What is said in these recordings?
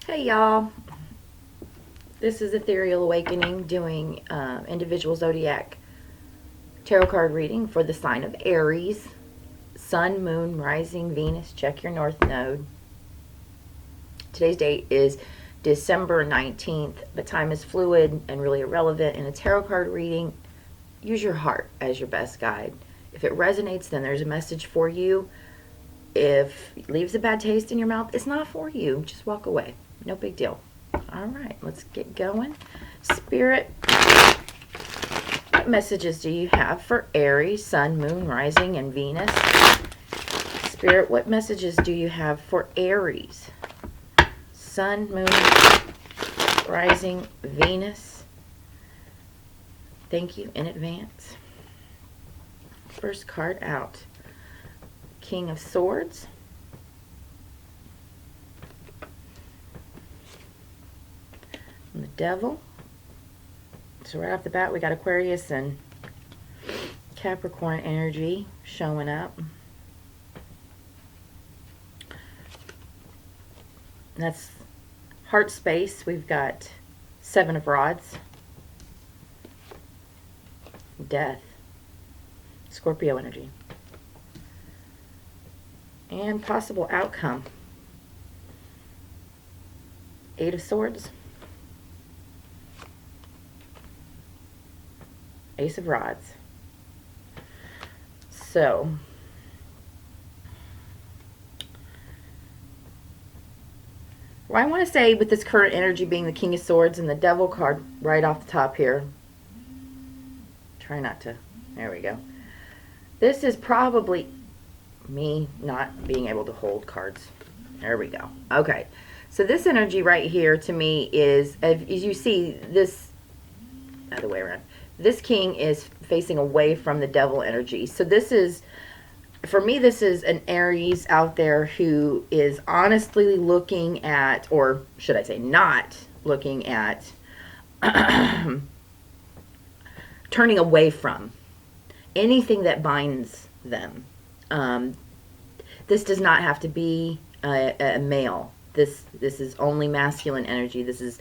Hey y'all, this is Ethereal Awakening doing individual zodiac tarot card reading for the sign of Aries. Sun, Moon, Rising, Venus. Check your North Node. Today's date is December 19th, but time is fluid and really irrelevant in a tarot card reading. Use your heart as your best guide. If it resonates, then there's a message for you. If it leaves a bad taste in your mouth, it's not for you. Just walk away. No big deal. All right, let's get going. Spirit, what messages do you have for Aries, Sun, Moon, Rising, and Venus? Spirit, what messages do you have for Aries, Sun, Moon, Rising, Venus? Thank you in advance. First card out, King of Swords. And the Devil. So right off the bat, we got Aquarius and Capricorn energy showing up. That's heart space. We've got Seven of Rods. Death. Scorpio energy. And possible outcome. Eight of Swords. Ace of Rods. So, well, I want to say with this current energy being the King of Swords and the Devil card right off the top here. Try not to. There we go. This is probably me not being able to hold cards. There we go. Okay. So this energy right here to me is, as you see, this other way around. This king is facing away from the Devil energy. So this is, for me, this is an Aries out there who is honestly looking at, or should I say not looking at, turning away from anything that binds them. This does not have to be a male. This is only masculine energy. This is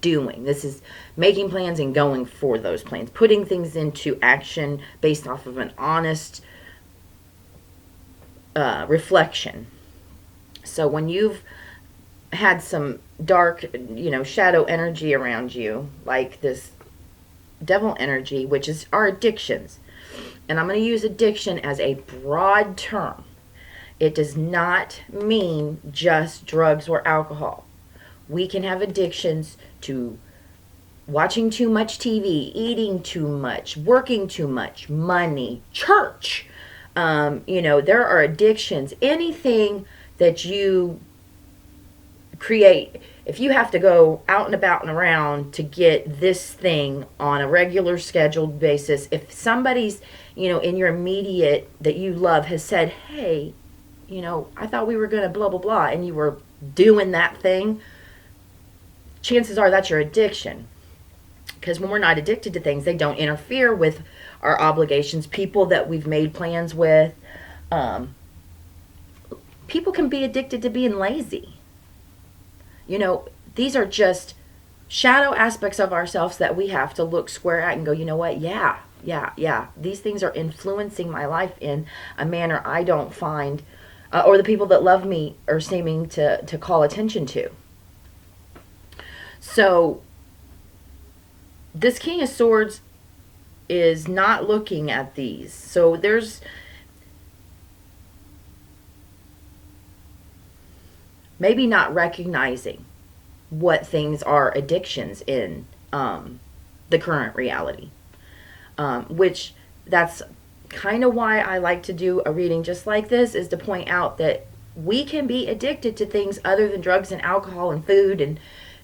doing. This is making plans and going for those plans. Putting things into action based off of an honest reflection. So when you've had some dark, shadow energy around you, like this Devil energy, which is our addictions. And I'm going to use addiction as a broad term. It does not mean just drugs or alcohol. We can have addictions to watching too much TV, eating too much, working too much, money, church. There are addictions. Anything that you create, if you have to go out and about and around to get this thing on a regular scheduled basis, if somebody's, in your immediate that you love has said, hey, I thought we were going to blah, blah, blah, and you were doing that thing, chances are that's your addiction. Because when we're not addicted to things, they don't interfere with our obligations. People that we've made plans with. People can be addicted to being lazy. These are just shadow aspects of ourselves that we have to look square at and go, you know what? Yeah. These things are influencing my life in a manner I don't find, or the people that love me are seeming to call attention to. So this King of Swords is not looking at these. So there's maybe not recognizing what things are addictions in the current reality. Which that's kind of why I like to do a reading just like this, is to point out that we can be addicted to things other than drugs and alcohol and food, and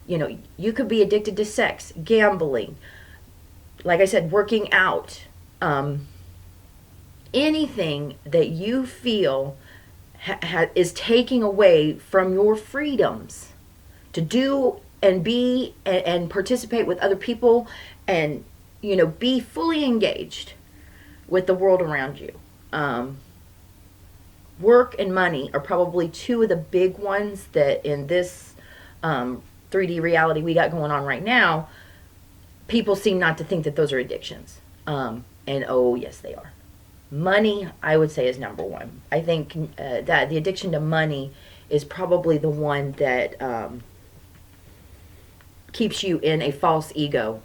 you could be addicted to sex, gambling, like I said, working out, anything that you feel is taking away from your freedoms to do and be and participate with other people and be fully engaged with the world around you. Work and money are probably two of the big ones that in this 3D reality we got going on right now, people seem not to think that those are addictions. And oh, yes, they are. Money, I would say, is number one. I think that the addiction to money is probably the one that keeps you in a false ego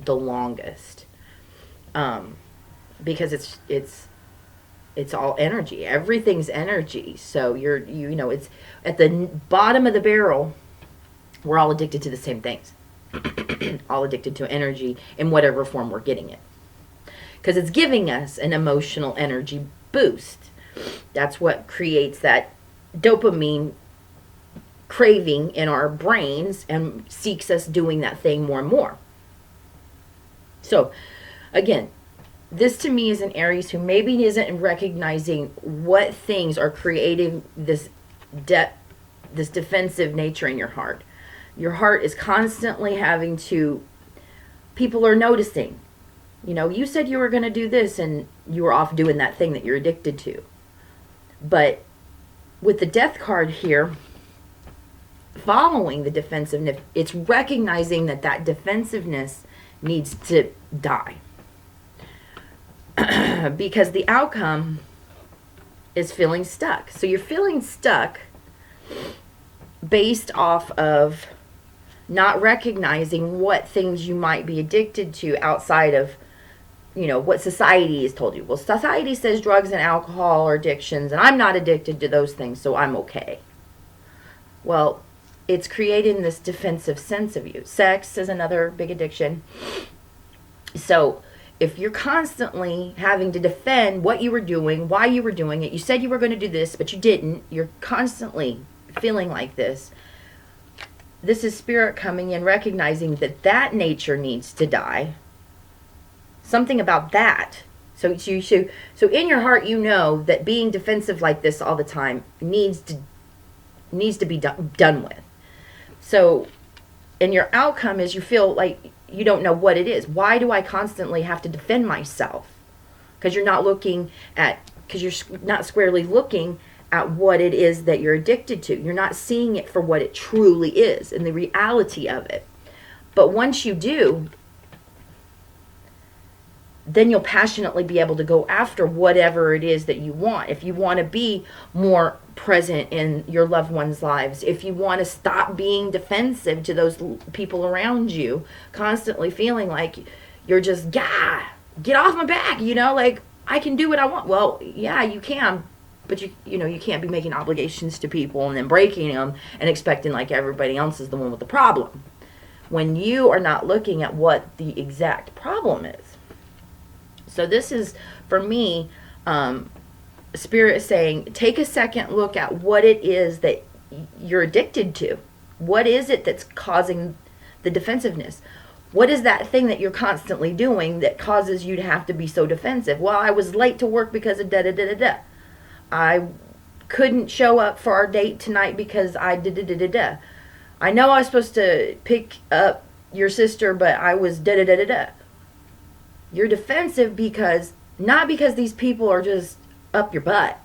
the longest. Because it's all energy. Everything's energy. So you know, it's at the bottom of the barrel. We're all addicted to the same things. All addicted to energy in whatever form we're getting it. Because it's giving us an emotional energy boost. That's what creates that dopamine craving in our brains and seeks us doing that thing more and more. So, again, this to me is an Aries who maybe isn't recognizing what things are creating this defensive nature in your heart. Your heart is constantly having to, people are noticing. You know, you said you were going to do this and you were off doing that thing that you're addicted to. But with the death card here, following the defensiveness, it's recognizing that that defensiveness needs to die. Because the outcome is feeling stuck. So you're feeling stuck based off of not recognizing what things you might be addicted to outside of, you know, what society has told you. Well, society says drugs and alcohol are addictions, and I'm not addicted to those things, so I'm okay. Well, it's creating this defensive sense of you. Sex is another big addiction. So if you're constantly having to defend what you were doing, why you were doing it, you said you were going to do this, but you didn't, you're constantly feeling like this. This is spirit coming in, recognizing that that nature needs to die. Something about that. So in your heart, you know that being defensive like this all the time needs to be done with. So, and your outcome is you feel like you don't know what it is. Why do I constantly have to defend myself? Because you're not squarely looking at what it is that you're addicted to. You're not seeing it for what it truly is and the reality of it. But once you do, then you'll passionately be able to go after whatever it is that you want. If you want to be more present in your loved ones' lives, if you want to stop being defensive to those people around you, constantly feeling like you're just, get off my back, you know, like I can do what I want. Well, yeah, you can, but you know, you can't be making obligations to people and then breaking them and expecting like everybody else is the one with the problem, when you are not looking at what the exact problem is. So this is, for me, Spirit is saying, take a second look at what it is that you're addicted to. What is it that's causing the defensiveness? What is that thing that you're constantly doing that causes you to have to be so defensive? Well, I was late to work because of da-da-da-da-da. I couldn't show up for our date tonight because I da-da-da-da-da. I know I was supposed to pick up your sister, but I was da-da-da-da-da. You're defensive because, not because these people are just up your butt.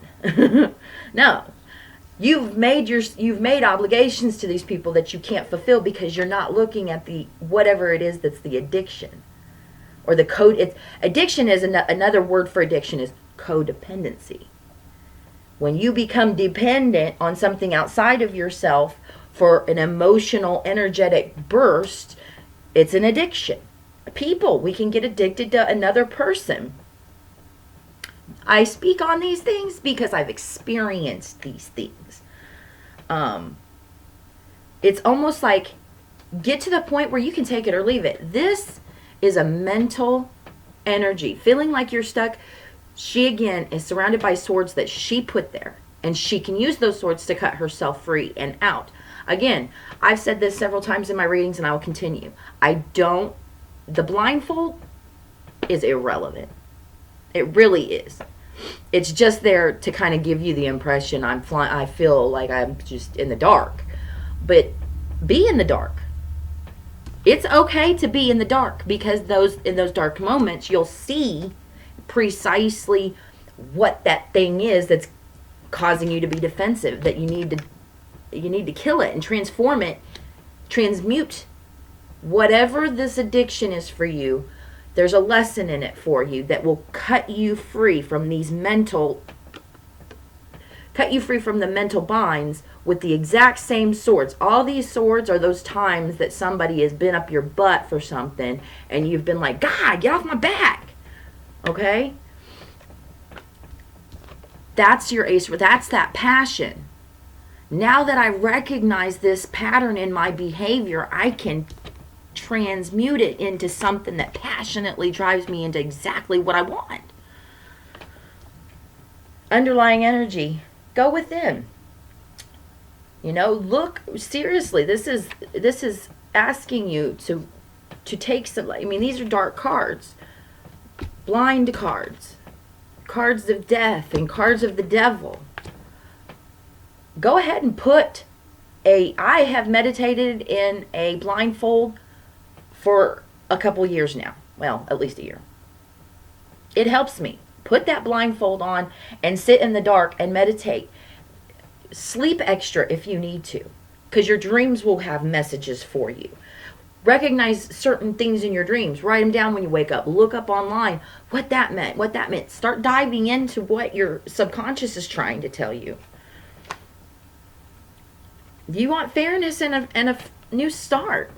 No. You've made obligations to these people that you can't fulfill because you're not looking at the whatever it is that's the addiction. Or the addiction is another word for addiction is codependency. When you become dependent on something outside of yourself for an emotional, energetic burst, it's an addiction. People, we can get addicted to another person. I speak on these things because I've experienced these things. It's almost like, get to the point where you can take it or leave it. This is a mental energy. Feeling like you're stuck. She, again, is surrounded by swords that she put there. And she can use those swords to cut herself free and out. Again, I've said this several times in my readings and I will continue. The blindfold is irrelevant. It really is. It's just there to kind of give you the impression I feel like I'm just in the dark. But be in the dark. It's okay to be in the dark because in those dark moments you'll see precisely what that thing is that's causing you to be defensive, that you need to kill it and transform it transmute whatever this addiction is for you. There's a lesson in it for you that will cut you free from these cut you free from the mental binds with the exact same swords. All these swords are those times that somebody has been up your butt for something and you've been like, God, get off my back. Okay? That's your ace. That's that passion. Now that I recognize this pattern in my behavior, I can transmute it into something that passionately drives me into exactly what I want. Underlying energy. Go within. You know, look seriously. This is asking you to take some. I mean, these are dark cards, blind cards, cards of death, and cards of the devil. Go ahead and put I have meditated in a blindfold for a couple years now. Well, at least a year. It helps me. Put that blindfold on and sit in the dark and meditate. Sleep extra if you need to, because your dreams will have messages for you. Recognize certain things in your dreams. Write them down when you wake up. Look up online what that meant. Start diving into what your subconscious is trying to tell you. You want fairness and a new start.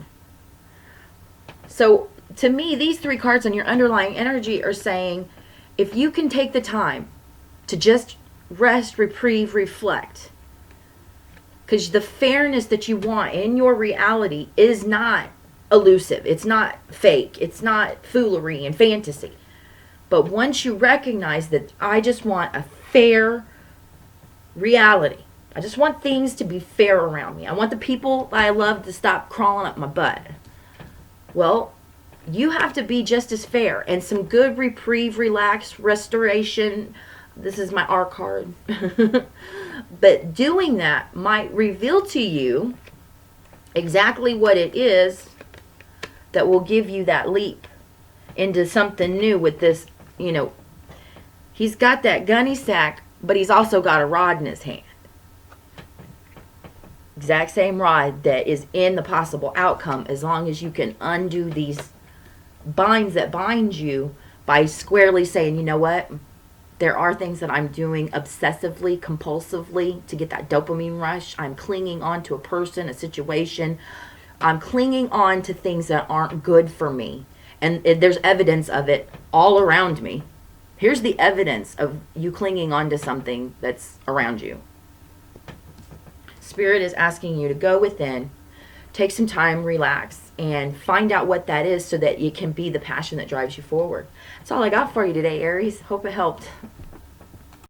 So to me, these three cards on your underlying energy are saying, if you can take the time to just rest, reprieve, reflect, because the fairness that you want in your reality is not elusive. It's not fake. It's not foolery and fantasy. But once you recognize that I just want a fair reality, I just want things to be fair around me. I want the people I love to stop crawling up my butt. Well, you have to be just as fair. And some good reprieve, relax, restoration. This is my R card. But doing that might reveal to you exactly what it is that will give you that leap into something new with this, you know. He's got that gunny sack, but he's also got a rod in his hand. Exact same rod that is in the possible outcome, as long as you can undo these binds that bind you by squarely saying, you know what, there are things that I'm doing obsessively, compulsively to get that dopamine rush. I'm clinging on to a person, a situation. I'm clinging on to things that aren't good for me. And there's evidence of it all around me. Here's the evidence of you clinging on to something that's around you. Spirit is asking you to go within, take some time, relax, and find out what that is so that it can be the passion that drives you forward. That's all I got for you today, Aries. Hope it helped.